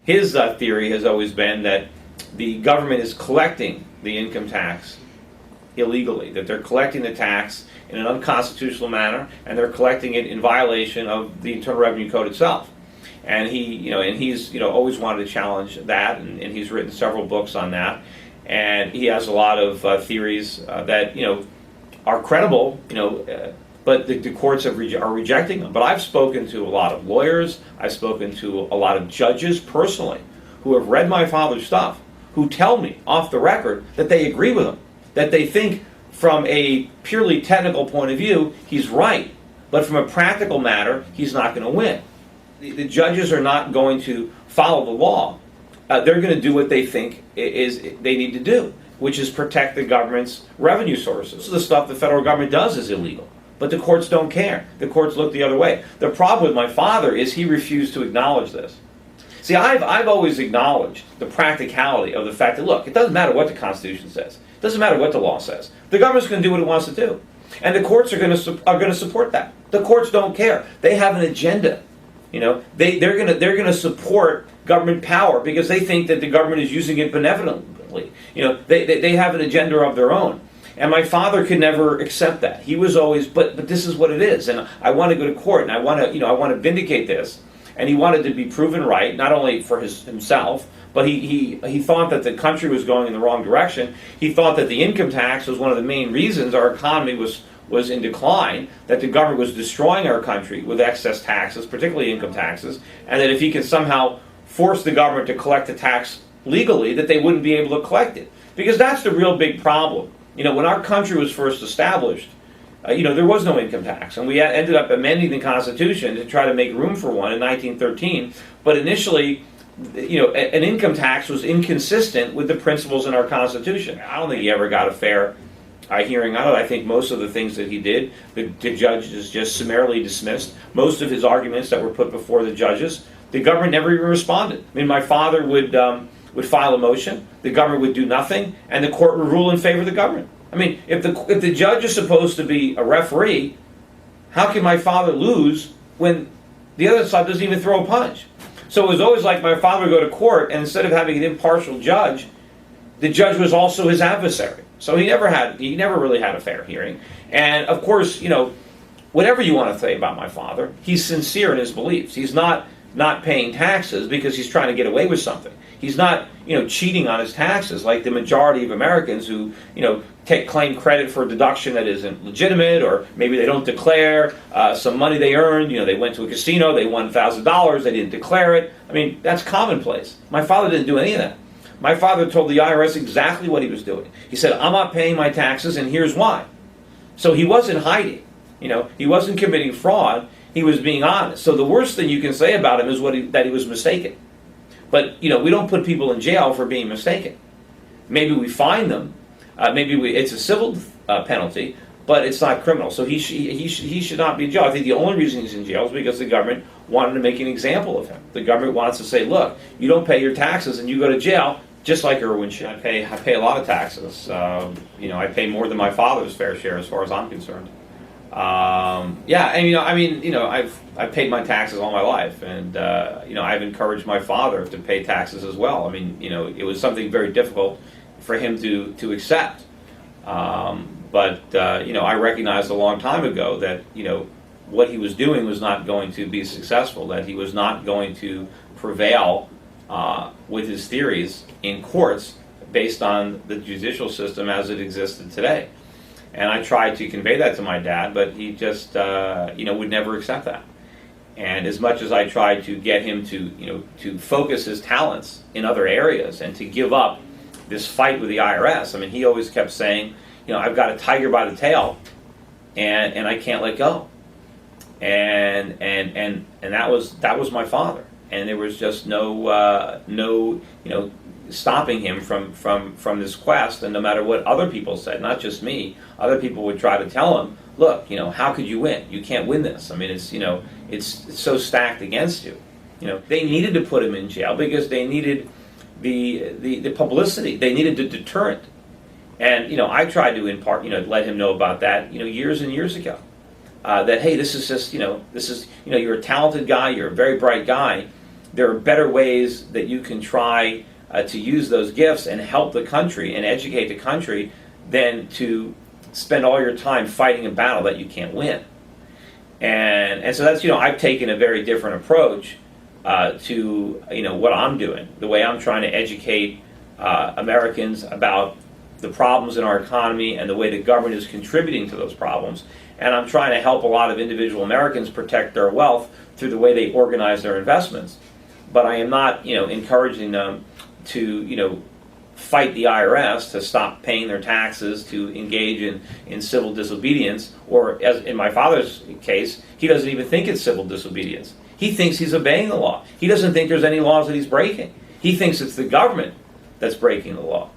His theory has always been that the government is collecting the income tax illegally, that they're collecting the tax in an unconstitutional manner, and they're collecting it in violation of the Internal Revenue Code itself. And he's always wanted to challenge that, and he's written several books on that. And he has a lot of theories that are credible, but the courts are rejecting them. But I've spoken to a lot of lawyers, I've spoken to a lot of judges personally who have read my father's stuff, who tell me off the record that they agree with him, that they think from a purely technical point of view he's right, but from a practical matter he's not going to win. The judges are not going to follow the law. They're going to do what they think they need to do, which is protect the government's revenue sources. So the stuff the federal government does is illegal, but the courts don't care. The courts look the other way. The problem with my father is he refused to acknowledge this. See, I've always acknowledged the practicality of the fact that, look, it doesn't matter what the Constitution says. It doesn't matter what the law says. The government's going to do what it wants to do. And the courts are going to support that. The courts don't care. They have an agenda. They're going to support government power because they think that the government is using it benevolently. They have an agenda of their own. And my father could never accept that. He was always, but this is what it is, and I want to go to court, and I want to vindicate this. And he wanted to be proven right, not only for himself, but he thought that the country was going in the wrong direction. He thought that the income tax was one of the main reasons our economy was in decline, that the government was destroying our country with excess taxes, particularly income taxes, and that if he could somehow force the government to collect the tax legally, that they wouldn't be able to collect it. Because that's the real big problem. When our country was first established, there was no income tax, and we ended up amending the Constitution to try to make room for one in 1913. But initially, an income tax was inconsistent with the principles in our Constitution. I don't think he ever got a fair hearing on it. I think most of the things that he did, the judges just summarily dismissed. Most of his arguments that were put before the judges, the government never even responded. I mean, my father would file a motion, the government would do nothing, and the court would rule in favor of the government. I mean, if the judge is supposed to be a referee, how can my father lose when the other side doesn't even throw a punch? So it was always like my father would go to court, and instead of having an impartial judge, the judge was also his adversary. So he never really had a fair hearing. And of course, whatever you want to say about my father, he's sincere in his beliefs. He's not paying taxes because he's trying to get away with something. He's not, cheating on his taxes like the majority of Americans who, claim credit for a deduction that isn't legitimate, or maybe they don't declare some money they earned. They went to a casino, they won $1,000, they didn't declare it. I mean, that's commonplace. My father didn't do any of that. My father told the IRS exactly what he was doing. He said, I'm not paying my taxes, and here's why. So he wasn't hiding. He wasn't committing fraud. He was being honest. So the worst thing you can say about him is that he was mistaken. But, we don't put people in jail for being mistaken. Maybe we fine them. It's a civil penalty, but it's not criminal. So he should not be in jail. I think the only reason he's in jail is because the government wanted to make an example of him. The government wants to say, look, you don't pay your taxes and you go to jail, just like Irwin Schiff. I pay a lot of taxes. I pay more than my father's fair share as far as I'm concerned. I've paid my taxes all my life, and I've encouraged my father to pay taxes as well. I mean, it was something very difficult for him to accept. But I recognized a long time ago that what he was doing was not going to be successful. That he was not going to prevail with his theories in courts based on the judicial system as it existed today. And I tried to convey that to my dad, but he just, would never accept that. And as much as I tried to get him to focus his talents in other areas and to give up this fight with the IRS, I mean, he always kept saying, I've got a tiger by the tail, and I can't let go. And that was my father. And there was just no stopping him from this quest. And no matter what other people said, not just me, other people would try to tell him, look, how could you win? You can't win this. I mean, it's so stacked against you. They needed to put him in jail because they needed the publicity. They needed the deterrent. And I tried to impart, let him know about that, years and years ago. That hey, this is just, you're a talented guy, you're a very bright guy, there are better ways that you can try to use those gifts and help the country and educate the country than to spend all your time fighting a battle that you can't win. And so that's, I've taken a very different approach to, what I'm doing, the way I'm trying to educate Americans about the problems in our economy and the way the government is contributing to those problems. And I'm trying to help a lot of individual Americans protect their wealth through the way they organize their investments. But I am not, encouraging them to, fight the IRS, to stop paying their taxes, to engage in civil disobedience, or as in my father's case, he doesn't even think it's civil disobedience. He thinks he's obeying the law. He doesn't think there's any laws that he's breaking. He thinks it's the government that's breaking the law.